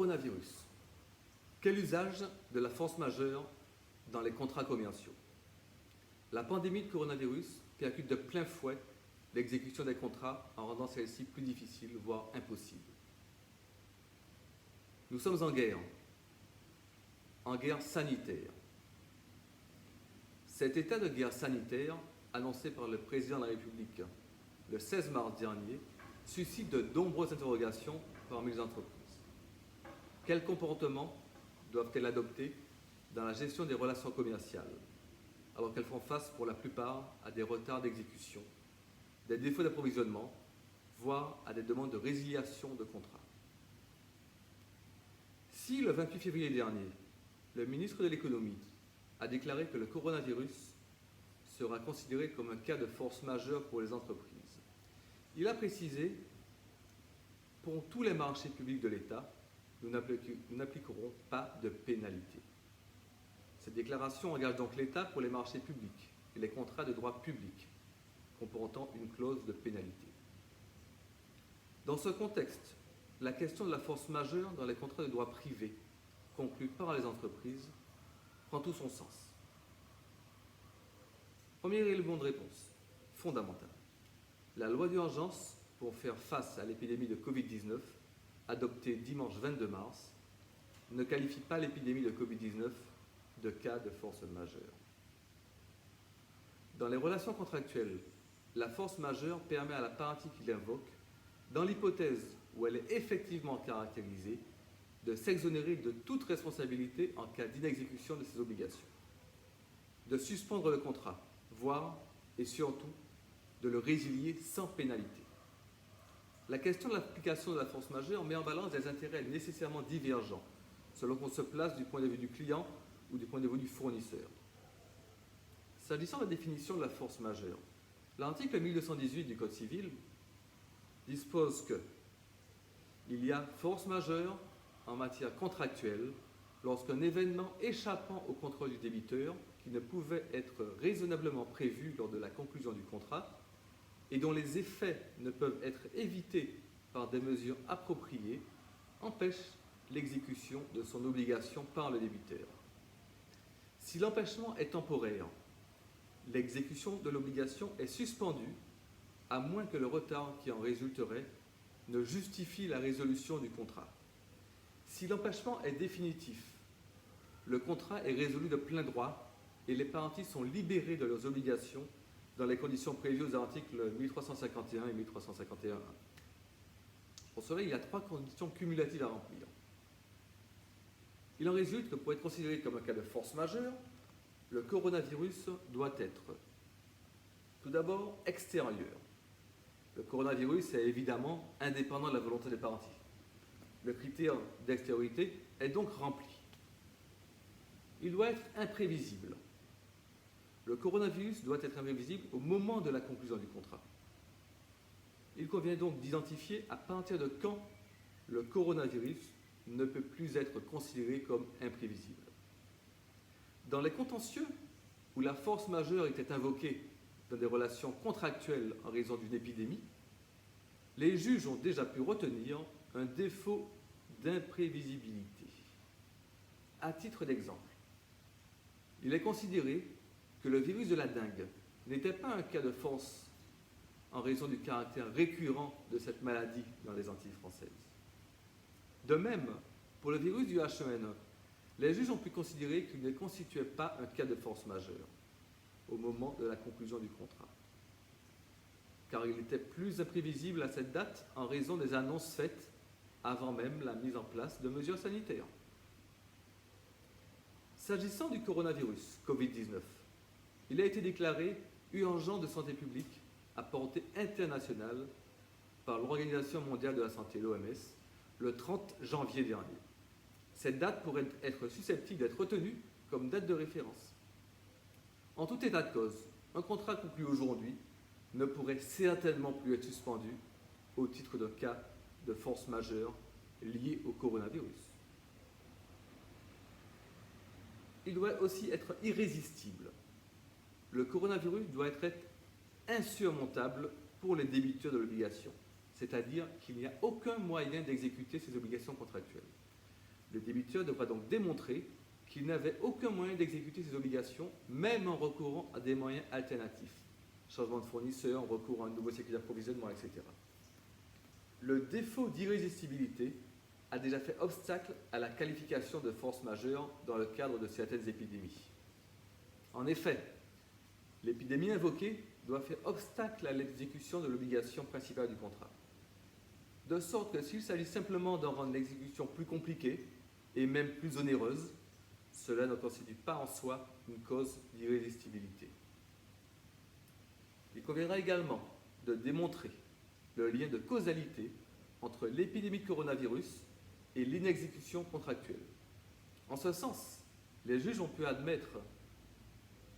coronavirus. Quel usage de la force majeure dans les contrats commerciaux? La pandémie de coronavirus percute de plein fouet l'exécution des contrats en rendant celle-ci plus difficile, voire impossible. Nous sommes en guerre sanitaire. Cet état de guerre sanitaire, annoncé par le président de la République le 16 mars dernier, suscite de nombreuses interrogations parmi les entreprises. Quels comportements doivent-elles adopter dans la gestion des relations commerciales, alors qu'elles font face pour la plupart à des retards d'exécution, des défauts d'approvisionnement, voire à des demandes de résiliation de contrats? Si le 28 février dernier, le ministre de l'Économie a déclaré que le coronavirus sera considéré comme un cas de force majeure pour les entreprises, il a précisé: pour tous les marchés publics de l'État, nous n'appliquerons pas de pénalité. Cette déclaration engage donc l'État pour les marchés publics et les contrats de droit public, comportant une clause de pénalité. Dans ce contexte, la question de la force majeure dans les contrats de droit privé, conclus par les entreprises, prend tout son sens. Premier élément de réponse, fondamental. La loi d'urgence pour faire face à l'épidémie de Covid-19, adoptée dimanche 22 mars, ne qualifie pas l'épidémie de Covid-19 de cas de force majeure. Dans les relations contractuelles, la force majeure permet à la partie qui l'invoque, dans l'hypothèse où elle est effectivement caractérisée, de s'exonérer de toute responsabilité en cas d'inexécution de ses obligations, de suspendre le contrat, voire et surtout de le résilier sans pénalité. La question de l'application de la force majeure met en balance des intérêts nécessairement divergents, selon qu'on se place du point de vue du client ou du point de vue du fournisseur. S'agissant de la définition de la force majeure, l'article 1218 du Code civil dispose que il y a force majeure en matière contractuelle lorsqu'un événement échappant au contrôle du débiteur, qui ne pouvait être raisonnablement prévu lors de la conclusion du contrat et dont les effets ne peuvent être évités par des mesures appropriées, empêche l'exécution de son obligation par le débiteur. Si l'empêchement est temporaire, l'exécution de l'obligation est suspendue à moins que le retard qui en résulterait ne justifie la résolution du contrat. Si l'empêchement est définitif, le contrat est résolu de plein droit et les parties sont libérées de leurs obligations dans les conditions prévues aux articles 1351 et 1351. Pour cela, il y a 3 conditions cumulatives à remplir. Il en résulte que pour être considéré comme un cas de force majeure, le coronavirus doit être tout d'abord extérieur. Le coronavirus est évidemment indépendant de la volonté des parties. Le critère d'extériorité est donc rempli. Il doit être imprévisible. Le coronavirus doit être imprévisible au moment de la conclusion du contrat. Il convient donc d'identifier à partir de quand le coronavirus ne peut plus être considéré comme imprévisible. Dans les contentieux où la force majeure était invoquée dans des relations contractuelles en raison d'une épidémie, les juges ont déjà pu retenir un défaut d'imprévisibilité. À titre d'exemple, il est considéré que le virus de la dengue n'était pas un cas de force en raison du caractère récurrent de cette maladie dans les Antilles françaises. De même, pour le virus du H1N1, les juges ont pu considérer qu'il ne constituait pas un cas de force majeure au moment de la conclusion du contrat, car il était plus imprévisible à cette date en raison des annonces faites avant même la mise en place de mesures sanitaires. S'agissant du coronavirus Covid-19, il a été déclaré urgent de santé publique à portée internationale par l'Organisation mondiale de la santé, l'OMS, le 30 janvier dernier. Cette date pourrait être susceptible d'être retenue comme date de référence. En tout état de cause, un contrat conclu aujourd'hui ne pourrait certainement plus être suspendu au titre d'un cas de force majeure lié au coronavirus. Il doit aussi être irrésistible. Le coronavirus doit être insurmontable pour les débiteurs de l'obligation, c'est-à-dire qu'il n'y a aucun moyen d'exécuter ces obligations contractuelles. Le débiteur devra donc démontrer qu'il n'avait aucun moyen d'exécuter ses obligations, même en recourant à des moyens alternatifs. Changement de fournisseur, recours à un nouveau cycle d'approvisionnement, etc. Le défaut d'irrésistibilité a déjà fait obstacle à la qualification de force majeure dans le cadre de certaines épidémies. En effet, l'épidémie invoquée doit faire obstacle à l'exécution de l'obligation principale du contrat. De sorte que s'il s'agit simplement d'en rendre l'exécution plus compliquée et même plus onéreuse, cela ne constitue pas en soi une cause d'irrésistibilité. Il conviendra également de démontrer le lien de causalité entre l'épidémie de coronavirus et l'inexécution contractuelle. En ce sens, les juges ont pu admettre,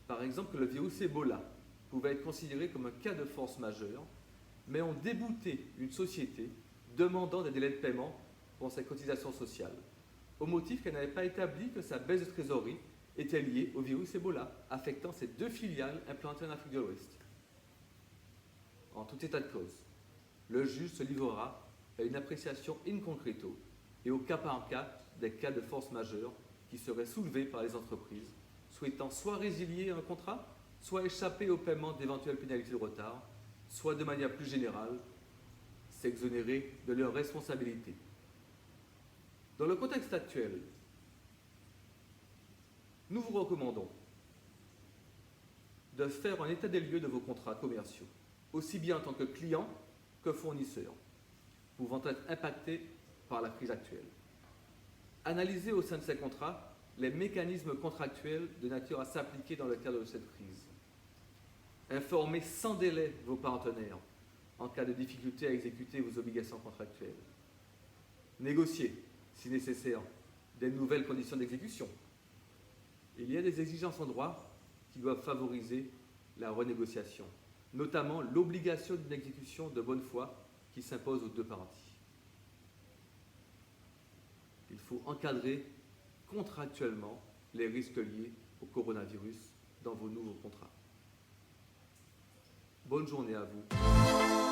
par exemple, que le virus Ebola pouvait être considéré comme un cas de force majeure, mais ont débouté une société demandant des délais de paiement pour ses cotisations sociales, au motif qu'elle n'avait pas établi que sa baisse de trésorerie était liée au virus Ebola, affectant ses 2 filiales implantées en Afrique de l'Ouest. En tout état de cause, le juge se livrera à une appréciation in concreto et au cas par cas des cas de force majeure qui seraient soulevés par les entreprises souhaitant soit résilier un contrat, soit échapper au paiement d'éventuelles pénalités de retard, soit de manière plus générale s'exonérer de leurs responsabilités. Dans le contexte actuel, nous vous recommandons de faire un état des lieux de vos contrats commerciaux, aussi bien en tant que client que fournisseur, pouvant être impactés par la crise actuelle. Analysez au sein de ces contrats les mécanismes contractuels de nature à s'appliquer dans le cadre de cette crise. Informez sans délai vos partenaires en cas de difficulté à exécuter vos obligations contractuelles. Négociez, si nécessaire, des nouvelles conditions d'exécution. Il y a des exigences en droit qui doivent favoriser la renégociation, notamment l'obligation d'une exécution de bonne foi qui s'impose aux 2 parties. Il faut encadrer contractuellement les risques liés au coronavirus dans vos nouveaux contrats. Bonne journée à vous.